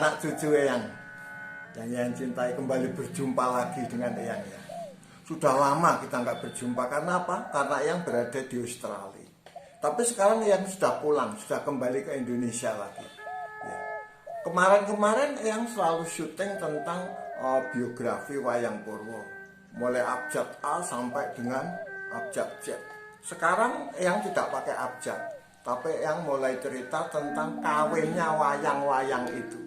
anak cucu yang cintai, kembali berjumpa lagi dengan Eyang ya. Sudah lama kita nggak berjumpa, karena apa? Karena Eyang berada di Australia. Tapi sekarang Eyang sudah pulang, sudah kembali ke Indonesia lagi ya. Kemarin-kemarin Eyang selalu syuting tentang biografi Wayang Purwo, mulai abjad A sampai dengan abjad Z. Sekarang Eyang tidak pakai abjad, tapi Eyang mulai cerita tentang kawinnya wayang-wayang itu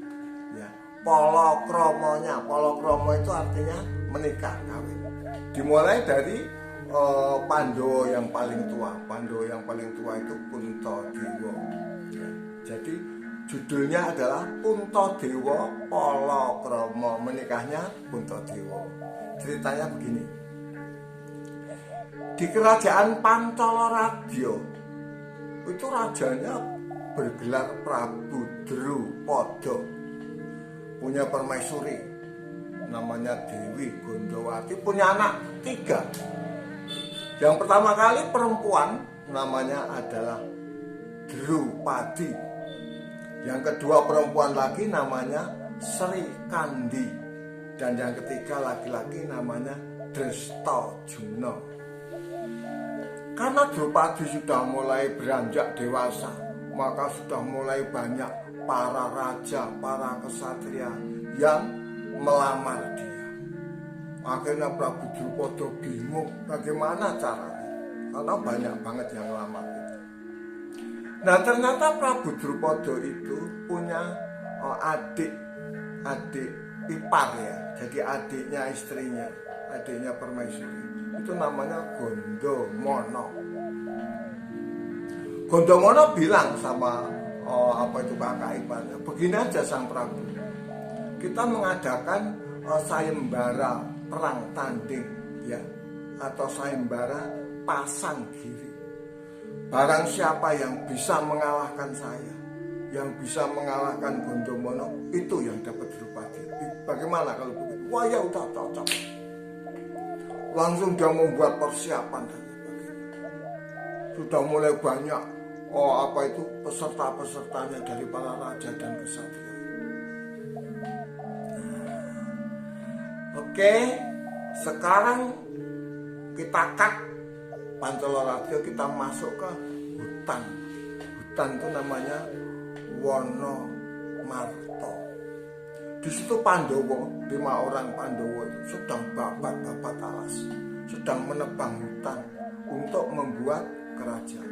ya. Polokromonya, polokromo itu artinya menikah, kawin. Dimulai dari Pandhawa yang paling tua. Pandhawa yang paling tua itu Puntadewa ya. Jadi judulnya adalah Puntadewa Polokromo, menikahnya Puntadewa. Ceritanya begini. Di kerajaan Pancalaradya itu rajanya bergelar Prabu Drupada, punya permaisuri namanya Dewi Gondowati, punya anak 3. Yang pertama kali perempuan namanya adalah Drupadi. Yang kedua perempuan lagi namanya Sri Kandi. Dan yang ketiga laki-laki namanya Drestajuna. Karena Drupadi sudah mulai beranjak dewasa, maka sudah mulai banyak para raja, para kesatria yang melamar dia. Akhirnya Prabu Drupada bingung bagaimana caranya, karena banyak banget yang melamar itu. Nah ternyata Prabu Drupada itu punya adik ipar ya, jadi adiknya istrinya, adiknya permaisuri. Itu namanya Gondomono. Gondomono bilang sama kakak iparnya, begini aja sang Prabu, kita mengadakan sayembara perang tanding ya, atau sayembara pasang giri. Barang siapa yang bisa mengalahkan saya, yang bisa mengalahkan Gondomono, itu yang dapat Drupadi. Bagaimana kalau begitu? Wah ya udah cocok. Langsung dia membuat persiapan dan sebagainya. Sudah mulai banyak peserta-pesertanya dari para raja dan kesatria. Oke, sekarang kita cut Pancalaradya, kita masuk ke hutan. Hutan itu namanya Wonomarta. Di situ Pandhawa, 5 orang Pandhawa itu sedang babat-babat alas, sedang menebang hutan untuk membuat kerajaan.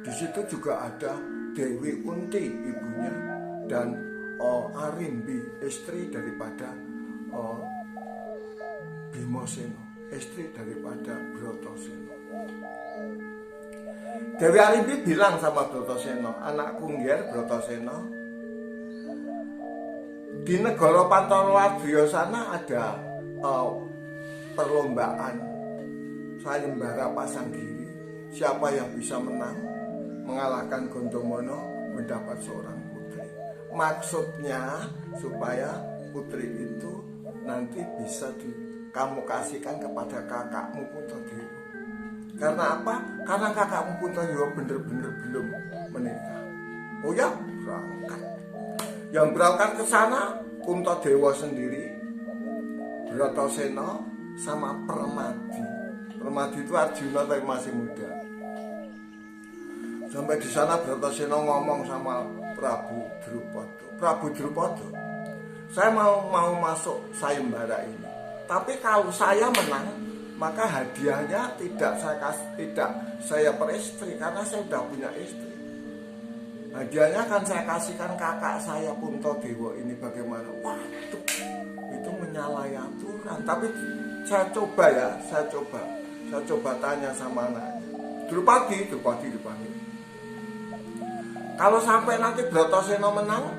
Di situ juga ada Dewi Kunti ibunya, dan Arimbi istri daripada Bimasena, istri daripada Bratasena. Dewi Arimbi bilang sama Bratasena, anakku ngger Bratasena, di negara Pancalaradya sana ada perlombaan sayembara pasang giri. Siapa yang bisa menang mengalahkan Gondomono mendapat seorang putri. Maksudnya supaya putri itu nanti bisa kamu kasihkan kepada kakakmu Puntadewa. Karena apa? Karena kakakmu Puntadewa benar-benar belum menikah. Oh ya, berangkat. Yang berangkat ke sana Puntadewa sendiri, Bratasena sama Permadi. Permadi itu Arjuna tapi masih muda. Sampai di sana Bratasena ngomong sama Prabu Drupada. Prabu Drupada, saya mau masuk sayembara ini. Tapi kalau saya menang, maka hadiahnya tidak saya peristri, karena saya sudah punya istri. Hadiahnya akan saya kasihkan kakak saya Puntadewa ini. Bagaimana? Waduh, itu menyalahi aturan. Tapi saya coba tanya sama anaknya, Drupadi. Kalau sampai nanti Bratasena menang,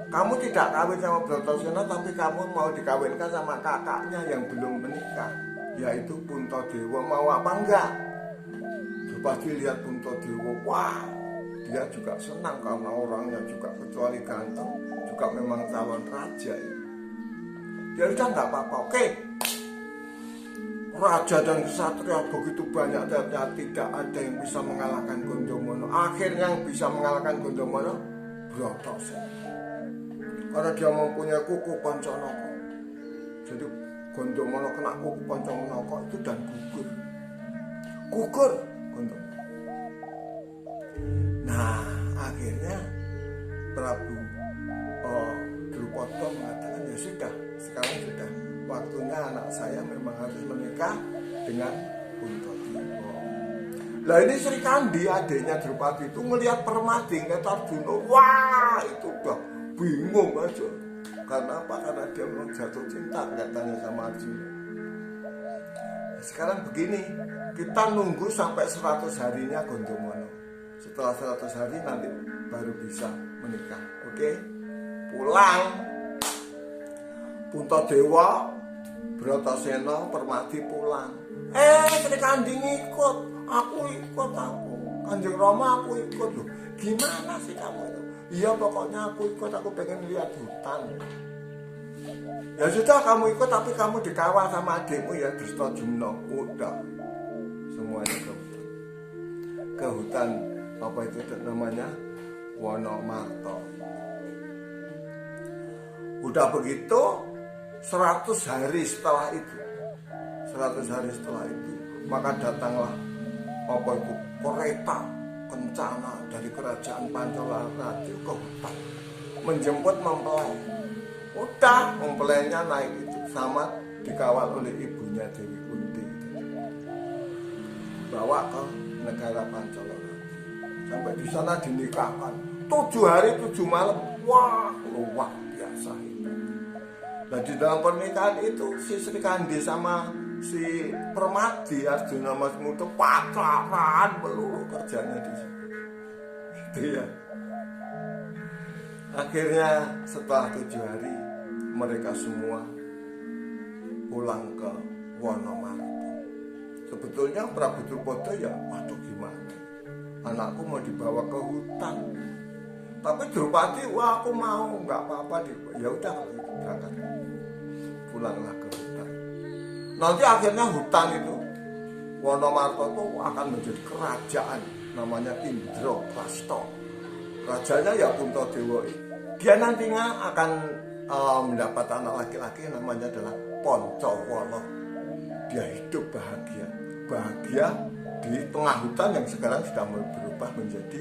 kamu tidak kawin sama Bratasena, tapi kamu mau dikawinkan sama kakaknya yang belum menikah, yaitu Puntadewa. Mau apa enggak? Drupadi lihat Puntadewa, wah, dia juga senang karena orangnya juga kecuali ganteng, juga memang calon raja ya. Dia udah nggak apa-apa, oke. Raja dan kesatria begitu banyak, ternyata tidak ada yang bisa mengalahkan Gondomono. Akhirnya yang bisa mengalahkan Gondomono Bratasena. karena dia mempunyai kuku Pancanaka. Jadi Gondomana kena kuku Pancanaka itu dan gugur Gondomana. Nah akhirnya Prabu Drupada mengatakan ya sudah, sekarang sudah waktunya anak saya memang harus menikah dengan Puntadewa. Lah ini Sri Kandi adiknya Drupadi itu melihat Permati ngelihat Arjuna, wah itu udah bingung aja. Karena apa? Karena dia memang jatuh cinta kelihatannya sama Arjuna. Sekarang begini, kita nunggu sampai 100 harinya Gondomana. Setelah 100 hari nanti baru bisa menikah. Oke? Pulang Puntadewa, Bratasena, Permati pulang. Sri Kandi ngikut, aku. Kanjeng Rama aku ikut loh. Gimana sih kamu itu? Iya pokoknya aku ikut, aku pengen lihat hutan. Ya sudah kamu ikut, tapi kamu dikawal sama adikmu ya, Dristajumna. Udah semuanya ke hutan apa itu namanya, Wonomarta. Udah begitu 100 hari setelah itu maka datanglah apa itu kereta kencana dari kerajaan Pancawara ke hutan menjemput mempelai. Udah mempelainya naik itu sama dikawal oleh ibunya Dewi Kunti, bawa ke negara Pancawara. Sampai di sana dinikahkan 7 hari 7 malam. Wah luar biasa itu. Nah di dalam pernikahan itu si Sri Kandi sama si Permati Arjuna Masmuda pacaran melulu kerjanya di situ. Itu ya. Akhirnya setelah 7 hari mereka semua pulang ke Wonomarta. Sebetulnya Prabu Drupada ya, waduh gimana? Anakku mau dibawa ke hutan. Tapi Drupadi, wah aku mau, nggak apa-apa. Ya udah kalau itu berangkat. Pulanglah ke hutan. Nanti akhirnya hutan itu Wonomarta itu akan menjadi kerajaan namanya Indraprastha. Rajanya ya Puntadewa. Dia nantinya akan mendapat anak laki-laki namanya adalah Pancawala. Dia hidup bahagia di tengah hutan yang sekarang sudah berubah menjadi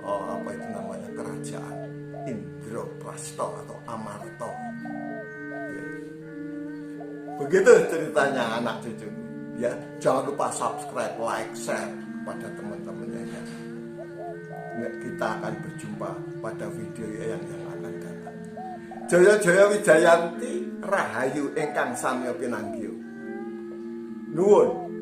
apa itu namanya kerajaan Indraprastha atau Amarta. Ya. Begitu ceritanya anak cucu. Ya, jangan lupa subscribe, like, share kepada teman-temannya ya. Kita akan berjumpa pada video yang akan datang. Jaya-jaya Wijayanti, rahayu ingkang samya pinanggih. Nuwun.